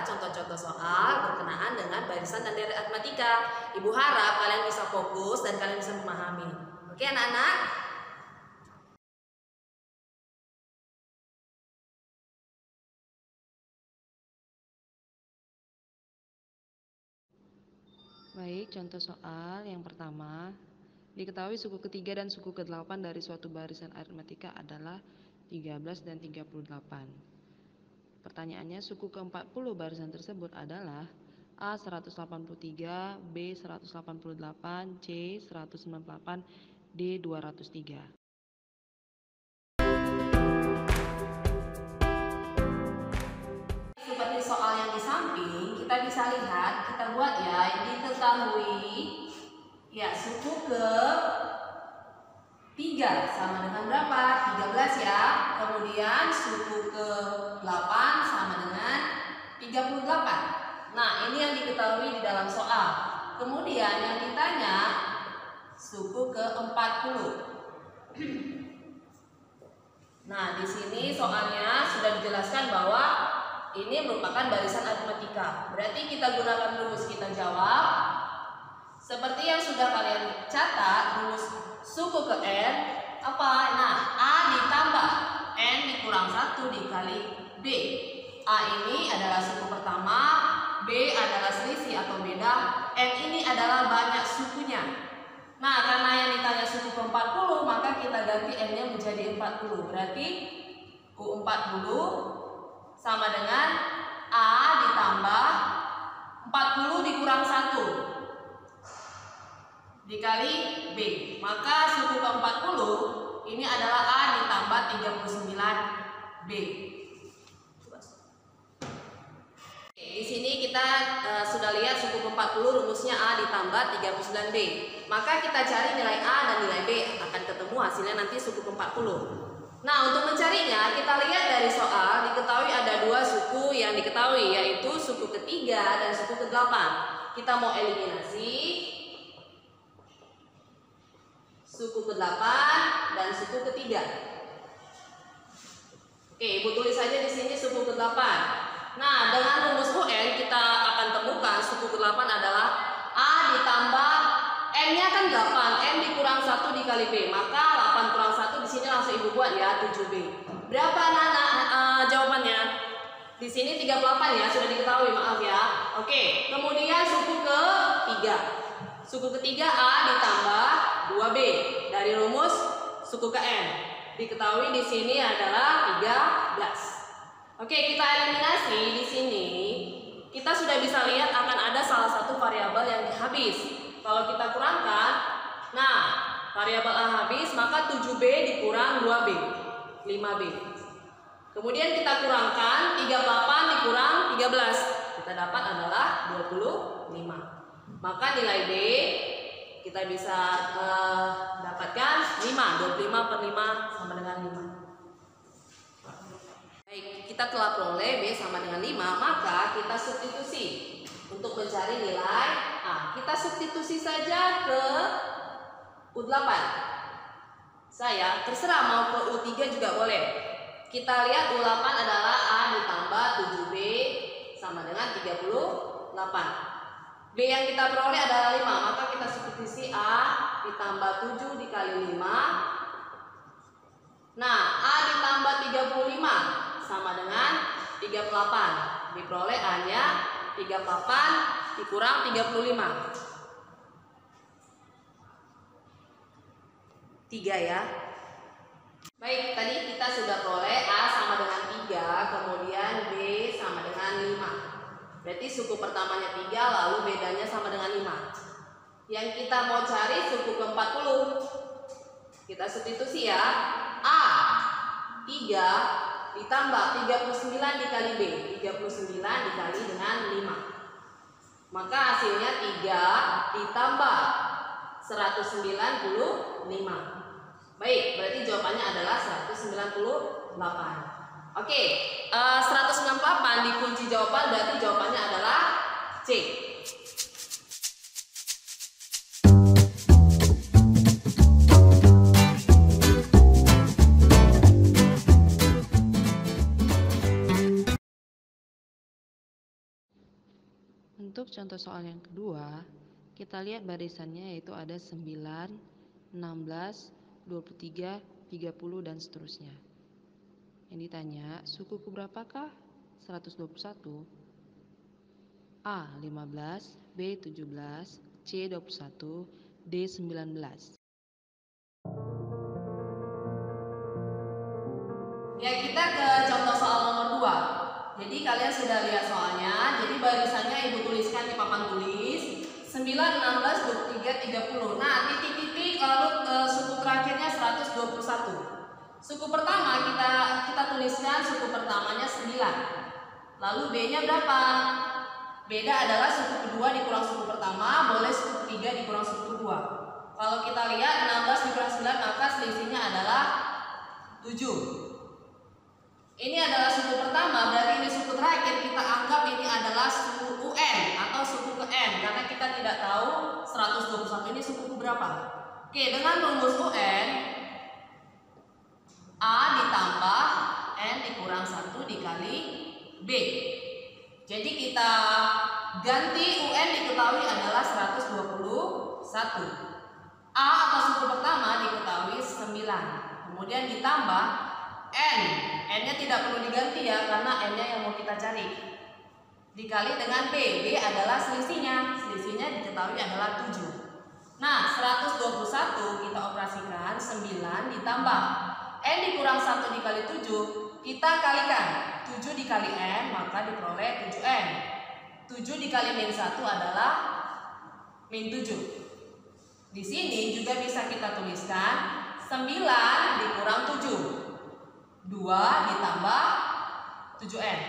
adalah contoh-contoh soal berkenaan dengan barisan dan deret aritmatika. Ibu harap kalian bisa fokus dan kalian bisa memahami. Oke anak-anak? Baik, contoh soal yang pertama. Diketahui suku ketiga dan suku ke-8 dari suatu barisan aritmatika adalah 13 dan 38. Pertanyaannya, suku ke-40 barisan tersebut adalah A 183, B 188, C 198, D 203. Seperti soal yang di samping, kita bisa lihat, kita buat ya, ini diketahui ya suku ke-3 sama dengan berapa? 13 ya. Kemudian suku ke-8 sama dengan 38. Nah, ini yang diketahui di dalam soal. Kemudian yang ditanya suku ke-40. Nah, di sini soalnya sudah dijelaskan bahwa ini merupakan barisan aritmatika. Berarti kita gunakan rumus, kita jawab seperti yang sudah kalian catat. Rumus suku ke N apa? Nah, A ditambah N dikurang 1 dikali B. A ini adalah suku pertama, B adalah selisih atau beda, N ini adalah banyak sukunya. Nah, karena yang ditanya suku ke-40, maka kita ganti N-nya menjadi 40. Berarti Q40 sama dengan A ditambah 40 dikurang 1 dikali B. Maka suku ke-40 ini adalah A ditambah 39B. Di sini kita sudah lihat suku ke-40 rumusnya A ditambah 39B. Maka kita cari nilai A dan nilai B, akan ketemu hasilnya nanti suku ke-40. Nah, untuk mencarinya kita lihat dari soal. Diketahui ada dua suku yang diketahui, yaitu suku ke-3 dan suku ke-8. Kita mau eliminasi suku ke-8 dan suku ke-3. Oke, Ibu tulis saja di sini suku ke-8. Nah, dengan rumus UN kita akan temukan suku ke-8 adalah A ditambah N-nya kan 8, N dikurang 1 dikali B. Maka 8 kurang 1 di sini langsung Ibu buat ya, 7B. Berapa anak-anak jawabannya? Di sini 38 ya, sudah diketahui, maaf ya. Oke, kemudian suku ke-3. Suku ke-3 A ditambah 2B dari rumus suku ke N. Diketahui di sini adalah 13. Oke, kita eliminasi di sini. Kita sudah bisa lihat akan ada salah satu variabel yang habis. Kalau kita kurangkan, nah variabel A habis, maka 7B dikurang 2B, 5B. Kemudian kita kurangkan 38 dikurang 13, kita dapat adalah 25. Maka nilai D kita bisa dapatkan 5, 25 per 5 sama dengan 5. Baik, kita telah peroleh B sama dengan 5, maka kita substitusi untuk mencari nilai A. Kita substitusi saja ke U8. Saya terserah mau ke U3 juga boleh. Kita lihat U8 adalah A ditambah 7B sama dengan 38. B yang kita peroleh adalah 5, maka kita substitusi A ditambah 7 dikali 5. Nah, A ditambah 35 sama dengan 38. Diperoleh A-nya 38 dikurang 35. 3 ya. Baik, tadi kita sudah peroleh A sama dengan 3, kemudian B sama dengan 5. Berarti suku pertamanya 3, lalu bedanya sama dengan 5. Yang kita mau cari suku ke-40. Kita substitusi ya. A 3 ditambah 39 dikali B. 39 dikali dengan 5. Maka hasilnya 3 ditambah 195. Baik, berarti jawabannya adalah 198. Oke, 198 dikunci jawaban, berarti jawabannya adalah C. Untuk contoh soal yang kedua, kita lihat barisannya yaitu ada 9, 16, 23, 30, dan seterusnya. Yang ditanya, suku keberapakah 121? A. 15, B. 17, C. 21, D. 19. Ya, kita ke contoh soal nomor 2. Jadi kalian sudah lihat soalnya. Jadi barisannya ibu tuliskan di papan tulis 9, 16, 23, 30. Nah, titik-titik lalu suku terakhirnya 121. Suku pertama kita tuliskan suku pertamanya 9. Lalu B-nya berapa? Beda adalah suku kedua dikurang suku pertama, boleh suku ketiga dikurang suku kedua. Kalau kita lihat 16 dikurang 9 maka selisihnya adalah 7. Ini adalah suku pertama, berarti ini suku terakhir kita anggap ini adalah suku UN atau suku ke N karena kita tidak tahu 121 ini suku berapa. Oke, dengan rumus UN A ditambah N dikurang 1 dikali B. Jadi kita ganti UN diketahui adalah 121. A atau suku pertama diketahui 9. Kemudian ditambah N-nya tidak perlu diganti ya karena N-nya yang mau kita cari. Dikali dengan B. B adalah selisihnya. Selisihnya diketahui adalah 7. Nah, 121 kita operasikan 9 ditambah N dikurang 1 dikali 7, kita kalikan 7 dikali N maka diperoleh 7N. 7 dikali min 1 adalah min 7. Di sini juga bisa kita tuliskan 9 dikurang 7, 2 ditambah 7N.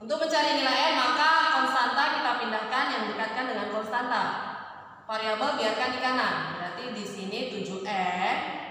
Untuk mencari nilai N maka konstanta kita pindahkan yang dekatkan dengan konstanta. Variabel biarkan di kanan. Berarti di sini 7N.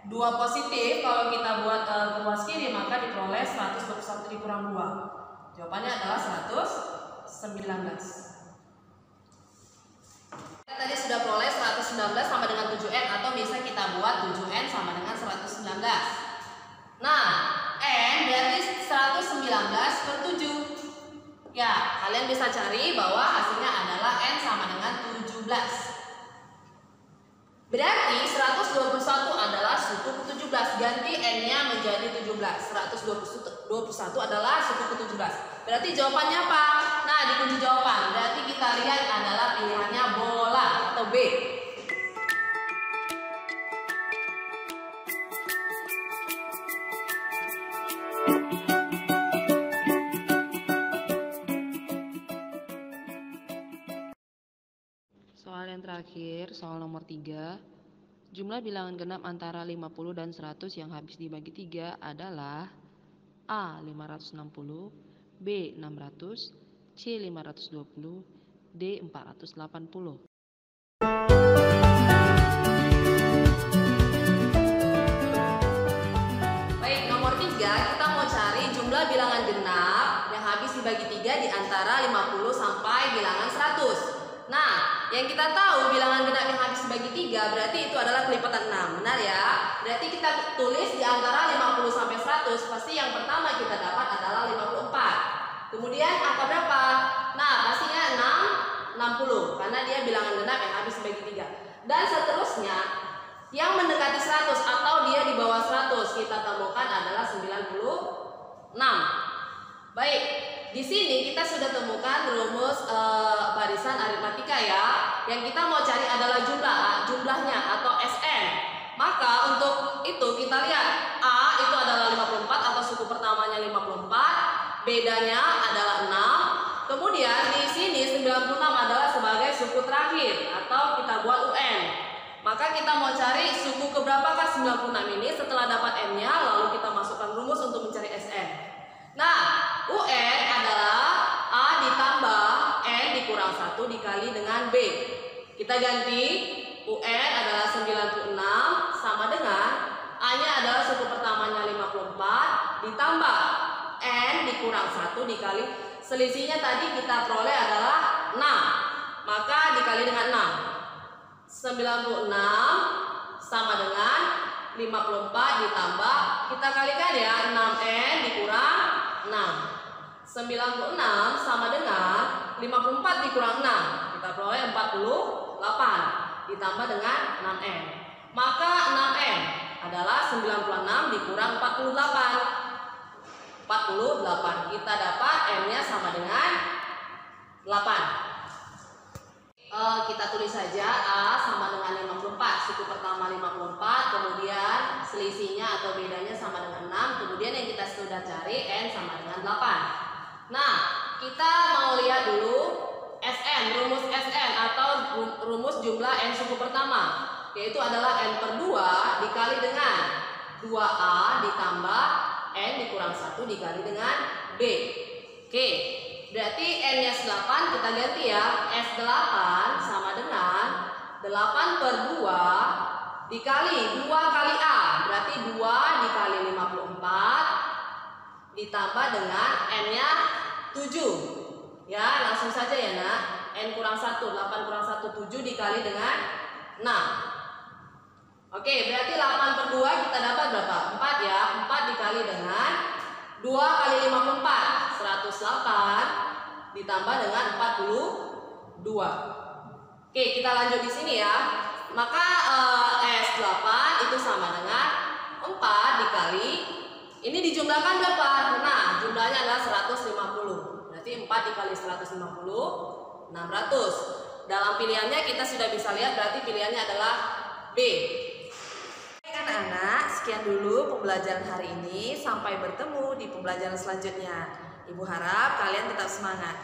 2 positif kalau kita buat ke luas kiri maka diperoleh 121 dikurang 2. Jawabannya adalah 119. Kita tadi sudah peroleh 119 sama dengan 7N atau bisa kita buat 7N sama dengan 119. Nah, N berarti 119 per 7. Ya, kalian bisa cari bahwa hasilnya adalah N sama dengan 17. Berarti 121 adalah suku ke-17. Ganti N-nya menjadi 17. 121 adalah suku ke-17. Berarti jawabannya apa? Nah, di kunci jawaban. Berarti kita lihat adalah pilihannya bola atau B. Soal yang terakhir, soal nomor 3. Jumlah bilangan genap antara 50 dan 100 yang habis dibagi 3 adalah A. 560, B. 600, C. 520, D. 480. Baik, nomor 3 kita mau cari jumlah bilangan genap yang habis dibagi 3 di antara 50 sampai bilangan 100. Nah, yang kita tahu bilangan genap yang habis dibagi 3 berarti itu adalah kelipatan 6. Benar ya? Berarti kita tulis di antara 50 sampai 100, pasti yang pertama kita dapat adalah 54. Kemudian angka berapa? Nah, pastinya 60 karena dia bilangan genap yang habis dibagi 3. Dan seterusnya yang mendekati 100 atau dia di bawah 100 kita temukan adalah 96. Baik, di sini kita sudah temukan rumus barisan aritmatika ya. Yang kita mau cari adalah jumlahnya atau SN. Maka untuk itu kita lihat A itu adalah 54 atau suku pertamanya 54, bedanya adalah 6. Kemudian di sini 96 adalah sebagai suku terakhir atau kita buat UN. Maka kita mau cari suku keberapakah 96 ini. Setelah dapat N-nya lalu kita masukkan rumus untuk mencari SN. Nah, UN adalah A ditambah N dikurang 1 dikali dengan B. Kita ganti UN adalah 96 sama dengan A-nya adalah suku pertamanya 54 ditambah N dikurang 1 dikali selisihnya tadi kita peroleh adalah 6. Maka dikali dengan 6. 96 sama dengan 54 ditambah kita kalikan ya 6N dikurang 6. 96 sama dengan 54 dikurang 6, kita peroleh 48 ditambah dengan 6M. Maka 6M adalah 96 dikurang 48. 48. Kita dapat M-nya sama dengan 8. Kita tulis saja A sama dengan 54. Suku pertama 54, kemudian selisihnya atau bedanya sama dengan 6, kemudian yang kita sudah cari N sama dengan 8. Nah, kita mau lihat dulu SN, rumus SN atau rumus jumlah N suku pertama, yaitu adalah N per 2 dikali dengan 2A ditambah N dikurang 1 dikali dengan B. Oke, berarti N-nya 8 kita ganti ya. S8 sama dengan 8 per 2 dikali 2 kali A, berarti 2 dikali 54 ditambah dengan N-nya 7. Ya, langsung saja ya nak. N kurang 1, 8 kurang 1, 7 dikali dengan 6. Oke, berarti 8 per 2 kita dapat berapa? 4 ya. 4 dikali dengan 2 kali 54, 108 ditambah dengan 42. Oke, kita lanjut di sini ya. Maka S8 itu sama dengan 4 dikali, ini dijumlahkan berapa? Nah, jumlahnya adalah 150. Berarti 4 dikali 150, 600. Dalam pilihannya kita sudah bisa lihat, berarti pilihannya adalah B. Anak-anak, sekian dulu pembelajaran hari ini. Sampai bertemu di pembelajaran selanjutnya. Ibu harap kalian tetap semangat.